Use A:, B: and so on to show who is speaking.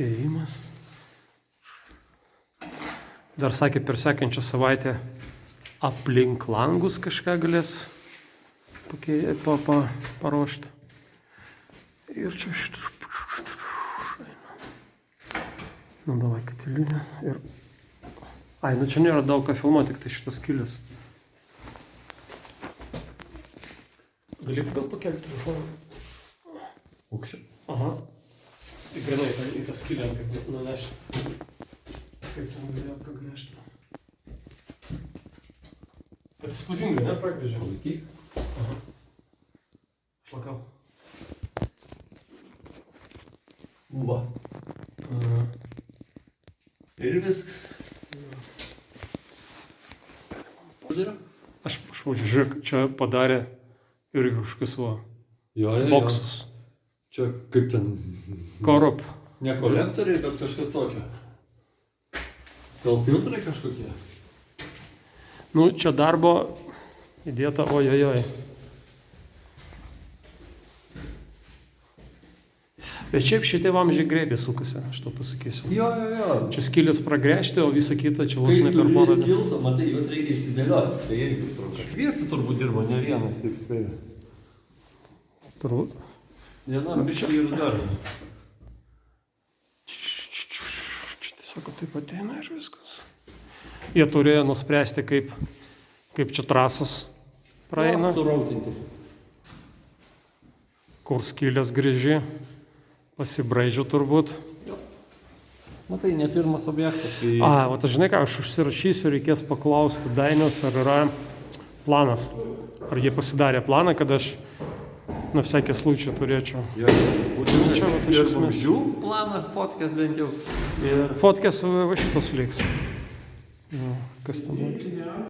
A: Ėjimas. Dar sakė, per sekančią savaitę aplink langus kažką galės paruošti. Ir čia šitą. Nu, davai katilinę. Ir... Ai, nu čia nėra daug ką filmuoti, tik tai šitas skylės. Galėtų gal pakelti telefoną.
B: Aukščiau.
A: Aha. Tai grinai į tą skylę kaip nunešti. Kaip ten galėjo pragręžti. Bet įspūdingai, ne? Pragręžė.
B: Laikyk.
A: Aha. Šlakau.
B: Va. Ir viskas.
A: Aš žiūrėk, čia padarė irgi kažkas va.
B: Jo.
A: Boksus.
B: Čia kaip ten...
A: Korop.
B: Ne kolektoriai, bet kažkas tokio. Gal filtrai kažkokie?
A: Nu, čia darbo įdėta, ojojoj. Bet šiaip šitie vamzdžiai greitai sukasi, aš to pasakysiu.
B: Jo.
A: Čia skylės pragręžti, o visa kita čia vos
B: Kai
A: ne
B: tu
A: per porą.
B: skilso, matai, juos reikia išsidėlioti. Tai irgi užtrunka. Kviesti turbūt dirba, ne vienas, taip spėjau.
A: Turbūt.
B: Vienam biškai ir dar.
A: Čia tiesiog taip ateina ir viskas. Jie turėjo nuspręsti, kaip čia trasas praeina,
B: Surautinti.
A: kur skylės grįži, pasibraidžiu turbūt.
B: Matai, ne pirmas objektas. Tai...
A: O tai žinai ką, aš užsirašysiu, reikės paklausti Dainius, ar yra planas. Ar jie pasidarė planą, kad aš na всякий случай turėčiau.
B: Būtinai
A: Čia vat iš
B: ir
A: esmės.
B: vamzdžių planą, fotkės bent jau. Ir
A: Fotkės va šitos liks. Kas ten?